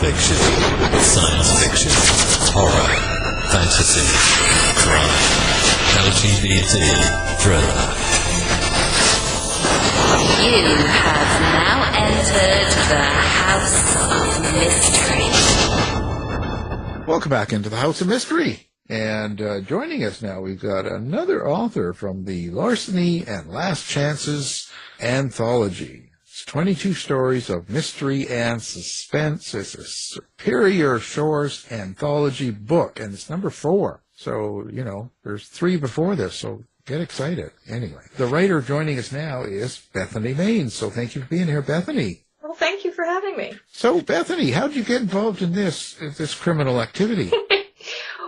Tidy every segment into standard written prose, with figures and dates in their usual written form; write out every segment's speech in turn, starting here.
fiction, science fiction, horror, fantasy, crime, LGBT, thriller. You have now entered the House of Mystery. Welcome back into the House of Mystery. And joining us now, we've got another author from the Larceny Last Chances anthology. It's 22 stories of mystery and suspense. It's a Superior Shores anthology book, and it's number 4. So, there's 3 before this, so get excited. Anyway, the writer joining us now is Bethany Maines. So thank you for being here, Bethany. Well, thank you for having me. So, Bethany, how did you get involved in this criminal activity?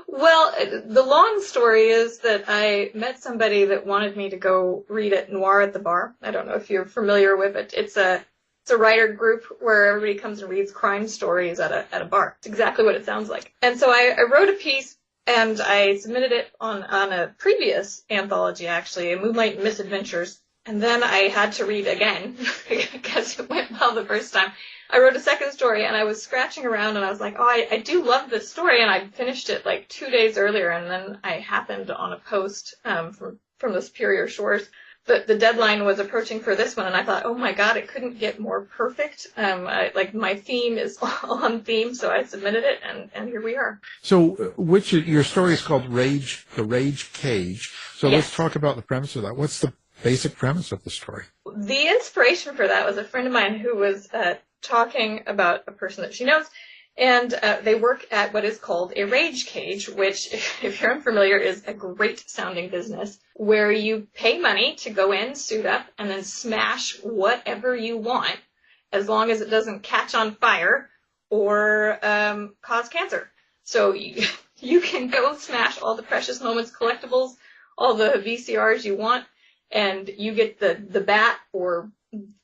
Well, the long story is that I met somebody that wanted me to go read at Noir at the Bar. I don't know if you're familiar with it. It's a writer group where everybody comes and reads crime stories at a bar. It's exactly what it sounds like. And so I wrote a piece and I submitted it on a previous anthology, actually, Moonlight Misadventures. And then I had to read again because it went well the first time. I wrote a second story, and I was scratching around, and I was like, oh, I do love this story, and I finished it like 2 days earlier, and then I happened on a post from the Superior Shores. But the deadline was approaching for this one, and I thought, oh my God, it couldn't get more perfect. My theme is all on theme, so I submitted it, and here we are. So, your story is called The Rage Cage. So Yes. Let's talk about the premise of that. What's the basic premise of the story? The inspiration for that was a friend of mine who was talking about a person that she knows, and they work at what is called a rage cage, which, if you're unfamiliar, is a great-sounding business where you pay money to go in, suit up, and then smash whatever you want, as long as it doesn't catch on fire or cause cancer. So you can go smash all the Precious Moments collectibles, all the VCRs you want, and you get the bat or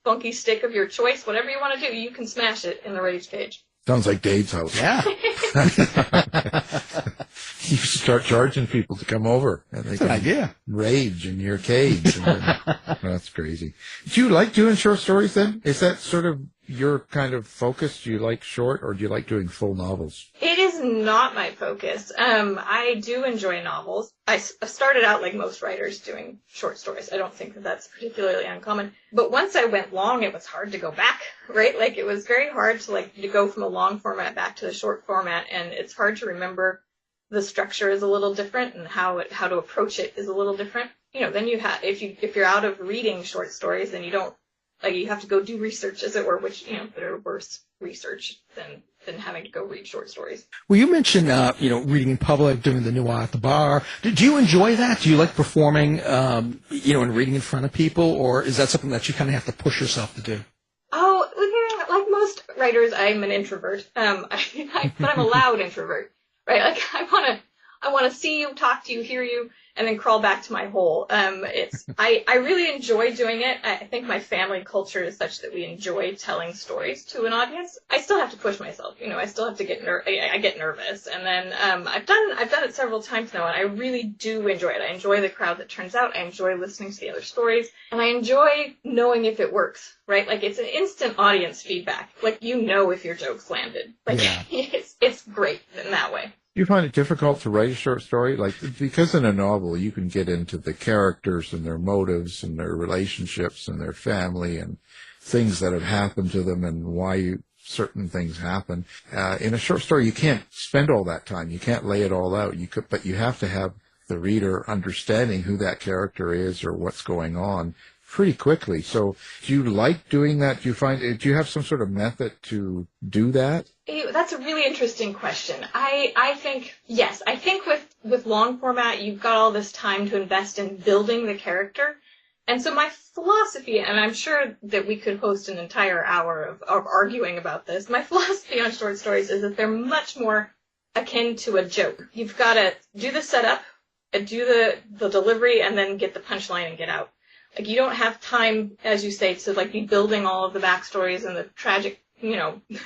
funky stick of your choice. Whatever you want to do, you can smash it in the rage cage. Sounds like Dave's house. Yeah. You start charging people to come over, and they can rage in your cage. That's crazy. Do you like doing short stories then? Is that sort of your kind of focus? Do you like short, or do you like doing full novels? It is not my focus. I do enjoy novels. I started out like most writers doing short stories. I don't think that that's particularly uncommon. But once I went long, it was hard to go back, right? Like, it was very hard to go from a long format back to the short format, and it's hard to remember. The structure is a little different, and how to approach it is a little different. Then you have, if you're out of reading short stories, then you don't, you have to go do research, as it were, which, there are worse research than having to go read short stories. Well, you mentioned, reading in public, doing the Noir at the Bar. Do you enjoy that? Do you like performing, and reading in front of people, or is that something that you kind of have to push yourself to do? Oh, like most writers, I'm an introvert. But I'm a loud introvert, right? Like, I want to see you, talk to you, hear you, and then crawl back to my hole. I really enjoy doing it. I think my family culture is such that we enjoy telling stories to an audience. I still have to push myself. I still have to I get nervous. And then I've done it several times now, and I really do enjoy it. I enjoy the crowd that turns out. I enjoy listening to the other stories. And I enjoy knowing if it works, right? Like, it's an instant audience feedback. Like, if your jokes landed. Like, yeah. It's great in that way. Do you find it difficult to write a short story? Because in a novel, you can get into the characters and their motives and their relationships and their family and things that have happened to them and why certain things happen. In a short story, you can't spend all that time. You can't lay it all out. But you have to have the reader understanding who that character is or what's going on pretty quickly. So do you like doing that? Do you have some sort of method to do that? That's a really interesting question. I think, yes. I think with long format, you've got all this time to invest in building the character. And so my philosophy, and I'm sure that we could host an entire hour of arguing about this, my philosophy on short stories is that they're much more akin to a joke. You've got to do the setup, do the delivery, and then get the punchline and get out. Like, you don't have time, as you say, to be building all of the backstories and the tragic,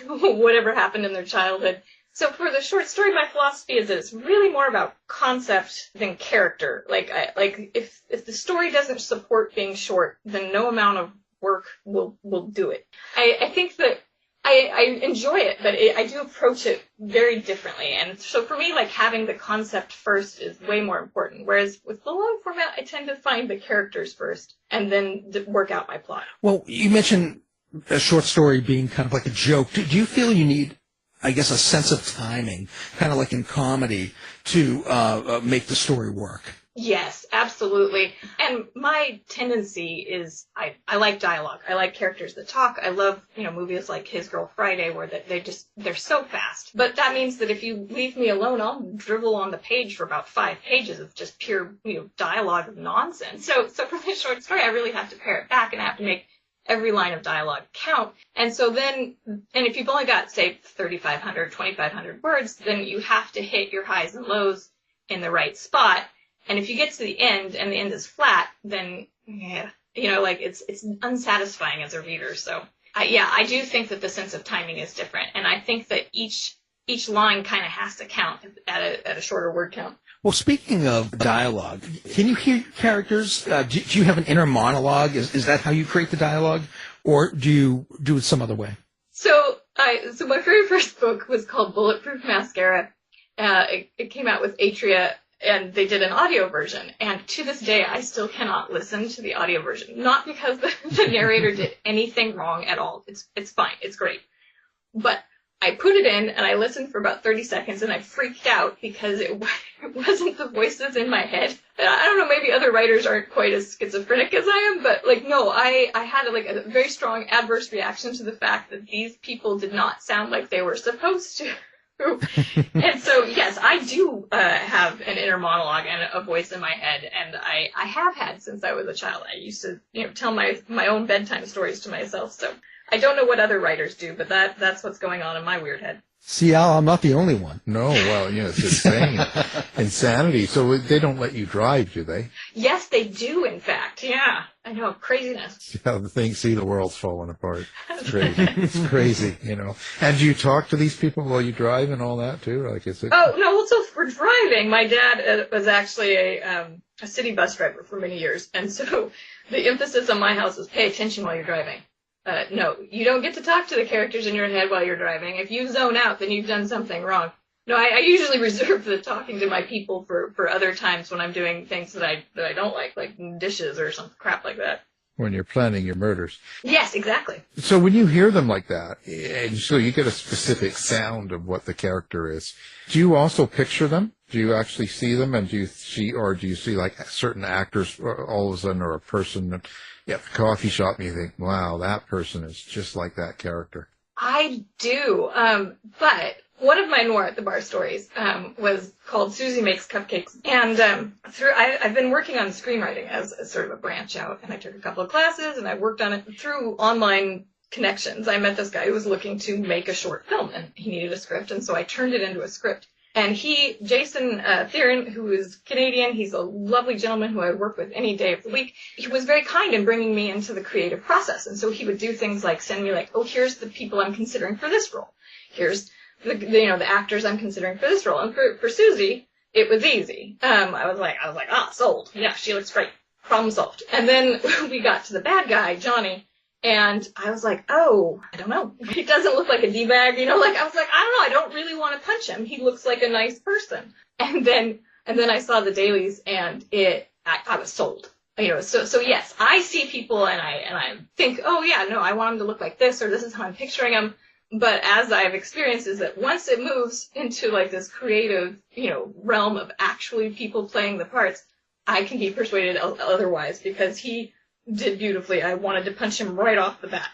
whatever happened in their childhood. So for the short story, my philosophy is that it's really more about concept than character. If the story doesn't support being short, then no amount of work will do it. I think that I enjoy it, but I do approach it very differently. And so for me, like, having the concept first is way more important. Whereas with the long format, I tend to find the characters first and then work out my plot. Well, you mentioned a short story being kind of like a joke. Do you feel you need, I guess, a sense of timing, kind of like in comedy, to make the story work? Yes, absolutely. And my tendency is I like dialogue. I like characters that talk. I love, movies like His Girl Friday where they're so fast. But that means that if you leave me alone, I'll drivel on the page for about 5 pages of just pure, dialogue of nonsense. So for this short story, I really have to pare it back and I have to make every line of dialogue count. And so then, and if you've only got, say, 3,500, 2,500 words, then you have to hit your highs and lows in the right spot. And if you get to the end and the end is flat, then, it's unsatisfying as a reader. So, I do think that the sense of timing is different. And I think that each line kind of has to count at a shorter word count. Well, speaking of dialogue, can you hear your characters? Do you have an inner monologue? Is that how you create the dialogue? Or do you do it some other way? So my very first book was called Bulletproof Mascara. It came out with Atria. And they did an audio version. And to this day, I still cannot listen to the audio version. Not because the narrator did anything wrong at all. It's fine. It's great. But I put it in and I listened for about 30 seconds and I freaked out because it wasn't the voices in my head. I don't know, maybe other writers aren't quite as schizophrenic as I am, but no, I had a very strong adverse reaction to the fact that these people did not sound like they were supposed to. And so, yes, I do have an inner monologue and a voice in my head, and I have had since I was a child. I used to, tell my own bedtime stories to myself. So I don't know what other writers do, but that's what's going on in my weird head. See, Al, I'm not the only one. No, well, it's insane. Insanity. So they don't let you drive, do they? Yes, they do, in fact. Yeah, I know. Craziness. Yeah, the world's falling apart. It's crazy. It's crazy, And do you talk to these people while you drive and all that, too? Oh, no, well, so for driving, my dad was actually a city bus driver for many years. And so the emphasis on my house was pay attention while you're driving. No, you don't get to talk to the characters in your head while you're driving. If you zone out, then you've done something wrong. No, I usually reserve the talking to my people for other times when I'm doing things that I don't like dishes or some crap like that. When you're planning your murders. Yes, exactly. So when you hear them like that, and so you get a specific sound of what the character is, do you also picture them? Do you actually see them, and do you see like certain actors all of a sudden, or a person at the coffee shop, and you think, wow, that person is just like that character? I do, but one of my Noir at the Bar stories was called Susie Makes Cupcakes, and I've been working on screenwriting as sort of a branch out, and I took a couple of classes, and I worked on it through online connections. I met this guy who was looking to make a short film, and he needed a script, and so I turned it into a script. And Jason Theron, who is Canadian, he's a lovely gentleman who I would work with any day of the week. He was very kind in bringing me into the creative process. And so he would do things like send me oh, here's the people I'm considering for this role. Here's the actors I'm considering for this role. And for Susie, it was easy. I was like, sold. Yeah, she looks great. Problem solved. And then we got to the bad guy, Johnny. And I was like, oh, I don't know. He doesn't look like a D-bag, I was like, I don't know. I don't really want to punch him. He looks like a nice person. And then I saw the dailies and I was sold. So yes, I see people and I think, oh yeah, no, I want him to look like this, or this is how I'm picturing him. But as I've experienced is that once it moves into this creative, realm of actually people playing the parts, I can be persuaded otherwise because he did beautifully. I wanted to punch him right off the bat,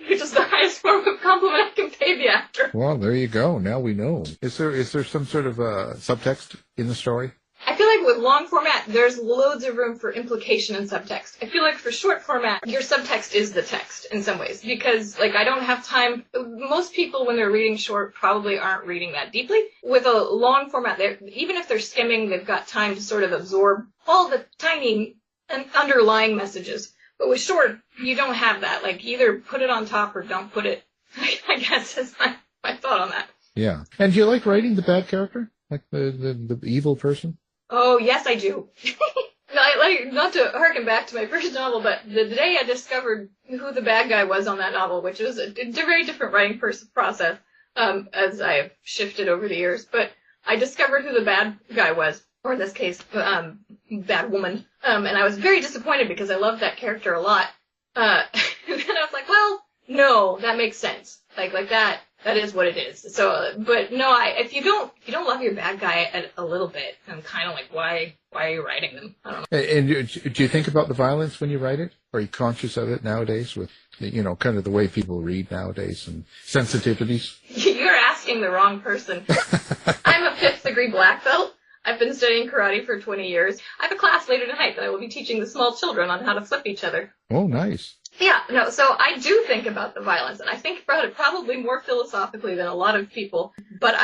which is the highest form of compliment I can pay the actor. Well, there you go. Now we know. Is there some sort of subtext in the story? I feel like with long format, there's loads of room for implication and subtext. I feel like for short format, your subtext is the text in some ways because, I don't have time. Most people, when they're reading short, probably aren't reading that deeply. With a long format, even if they're skimming, they've got time to sort of absorb all the tiny and underlying messages. But with short, you don't have that. Either put it on top or don't put it, I guess is my thought on that. Yeah. And do you like writing the bad character? Like the evil person? Oh, yes, I do. not to harken back to my first novel, but the day I discovered who the bad guy was on that novel, which was a very different writing process, as I have shifted over the years, but I discovered who the bad guy was, or in this case, bad woman, and I was very disappointed because I loved that character a lot. And I was like, well, no, that makes sense. Like that is what it is. So, but no, if you don't love your bad guy a little bit, I'm kind of like, why are you writing them? I don't know. And do you think about the violence when you write it? Are you conscious of it nowadays with, kind of the way people read nowadays and sensitivities? You're asking the wrong person. I'm a 5th degree black belt. I've been studying karate for 20 years. I have a class later tonight that I will be teaching the small children on how to flip each other. Oh, nice. Yeah, no, so I do think about the violence, and I think about it probably more philosophically than a lot of people, but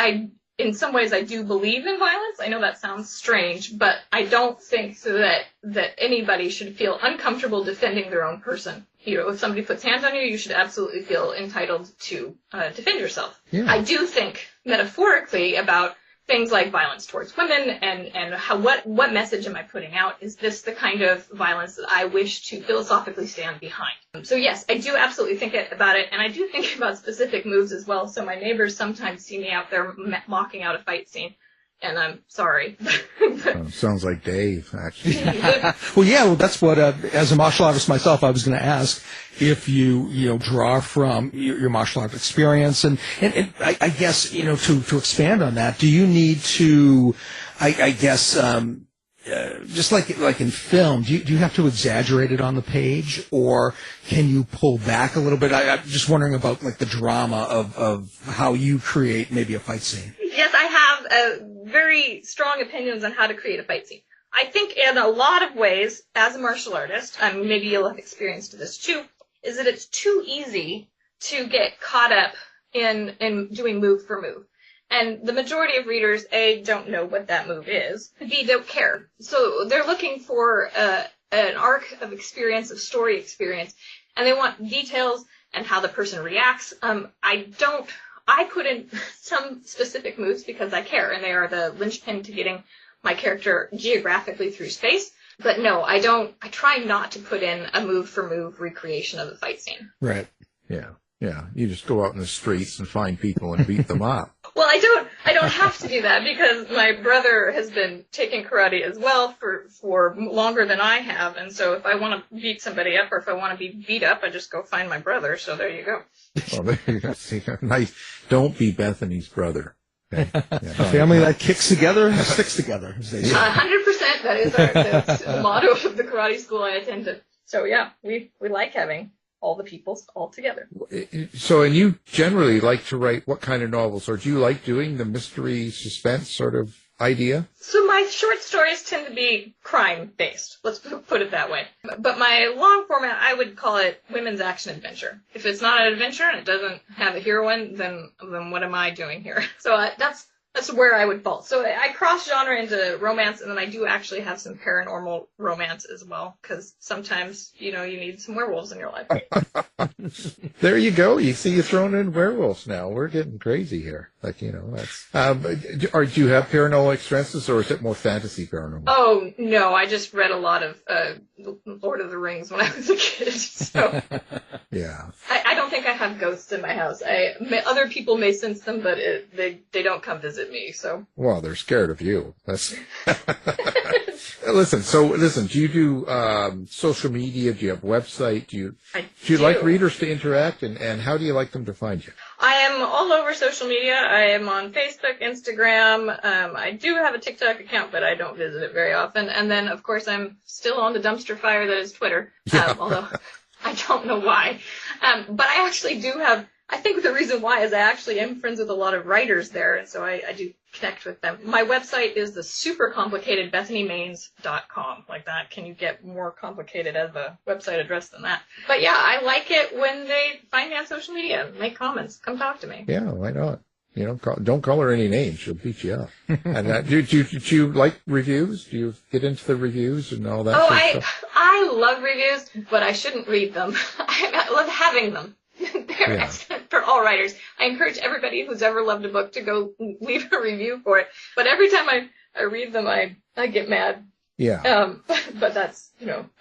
in some ways I do believe in violence. I know that sounds strange, but I don't think so that anybody should feel uncomfortable defending their own person. If somebody puts hands on you, you should absolutely feel entitled to defend yourself. Yeah. I do think metaphorically about things like violence towards women and what message am I putting out? Is this the kind of violence that I wish to philosophically stand behind? So yes, I do absolutely think about it, and I do think about specific moves as well. So my neighbors sometimes see me out there mocking out a fight scene, and I'm sorry. Sounds like Dave, actually. Well, that's what, as a martial artist myself, I was going to ask if you draw from your martial art experience. And I guess, to expand on that, do you need to, just like in film, do you have to exaggerate it on the page, or can you pull back a little bit? I'm just wondering about like the drama of how you create maybe a fight scene. Yes, I have very strong opinions on how to create a fight scene. I think in a lot of ways, as a martial artist, maybe you'll have experienced this too, is that it's too easy to get caught up in doing move for move. And the majority of readers, A, don't know what that move is, B, don't care. So they're looking for an arc of experience, of story experience, and they want details and how the person reacts. I put in some specific moves because I care, and they are the linchpin to getting my character geographically through space. But no, I don't. I try not to put in a move-for-move recreation of the fight scene. Right. Yeah. You just go out in the streets and find people and beat them up. Well, I don't have to do that because my brother has been taking karate as well for longer than I have, and so if I want to beat somebody up or if I want to be beat up, I just go find my brother. So there you go. Well, there you go. See, nice. Don't be Bethany's brother. Okay. Yeah, a family that kicks together sticks together. 100%. That is that's the motto of the karate school I attended. So yeah, we like having all the people all together. So, and you generally like to write what kind of novels, or do you like doing the mystery suspense sort of idea? So my short stories tend to be crime-based, let's put it that way. But my long format, I would call it women's action adventure. If it's not an adventure and it doesn't have a heroine, then what am I doing here? So that's where I would fall. So I cross genre into romance, and then I do actually have some paranormal romance as well, because sometimes, you need some werewolves in your life. There you go. You see, you're throwing in werewolves now. We're getting crazy here. That's. Do you have paranormal experiences, or is it more fantasy paranormal? Oh, no. I just read a lot of Lord of the Rings when I was a kid. So yeah. I don't think I have ghosts in my house. Other people may sense them, but they don't come visit me. So. Well, they're scared of you. That's. Listen. Do you do social media? Do you have a website? Do you like readers to interact, and how do you like them to find you? I am all over social media. I am on Facebook, Instagram. I do have a TikTok account, but I don't visit it very often. And then, of course, I'm still on the dumpster fire that is Twitter, although I don't know why. But I actually do have. I think the reason why is I actually am friends with a lot of writers there, and so I do connect with them. My website is the super complicated BethanyMaines.com. Like that, can you get more complicated as a website address than that? But yeah, I like it when they find me on social media, make comments, come talk to me. Yeah, why not? Don't call her any names; she'll beat you up. And do you like reviews? Do you get into the reviews and all that? I love reviews, but I shouldn't read them. I love having them. They're excellent for all writers. I encourage everybody who's ever loved a book to go leave a review for it. But every time I read them, I get mad. Yeah. But that's,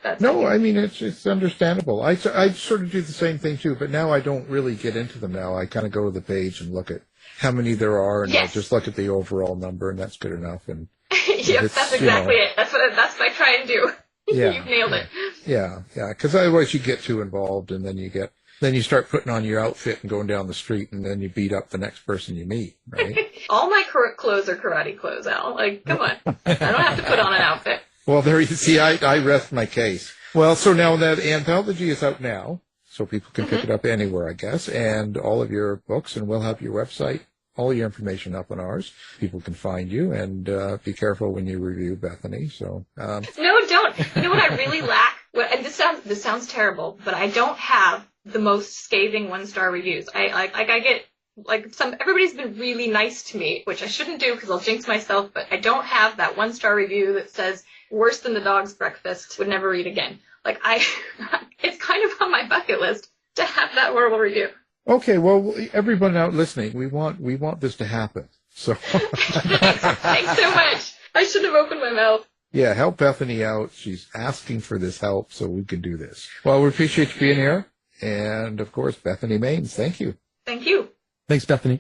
that's... No, I mean, it's understandable. I sort of do the same thing, too, but now I don't really get into them now. I kind of go to the page and look at how many there are, and I'll just look at the overall number, and that's good enough. And yep, that's exactly it. That's what I try and do. Yeah. You've nailed it. Yeah, because otherwise you get too involved, and then you start putting on your outfit and going down the street, and then you beat up the next person you meet, right? All my clothes are karate clothes, Al. Like, come on. I don't have to put on an outfit. Well, there you see, I rest my case. Well, so now that anthology is out now, so people can pick it up anywhere, I guess, and all of your books, and we'll have your website, all your information up on ours. People can find you, and be careful when you review Bethany. So no, don't. You know what I really lack? And this sounds terrible, but I don't have the most scathing 1-star reviews. I get everybody's been really nice to me, which I shouldn't do because I'll jinx myself. But I don't have that 1-star review that says worse than the dog's breakfast, would never read again. It's kind of on my bucket list to have that horrible review. Okay, well, everyone out listening, we want this to happen. So thanks so much. I should have opened my mouth. Yeah, help Bethany out. She's asking for this help, so we can do this. Well, we appreciate you being here, and of course, Bethany Maines. Thank you. Thank you. Thanks, Bethany.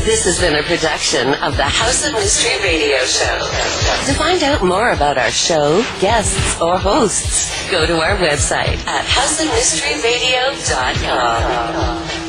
This has been a production of the House of Mystery Radio Show. To find out more about our show, guests, or hosts, go to our website at houseofmysteryradio.com.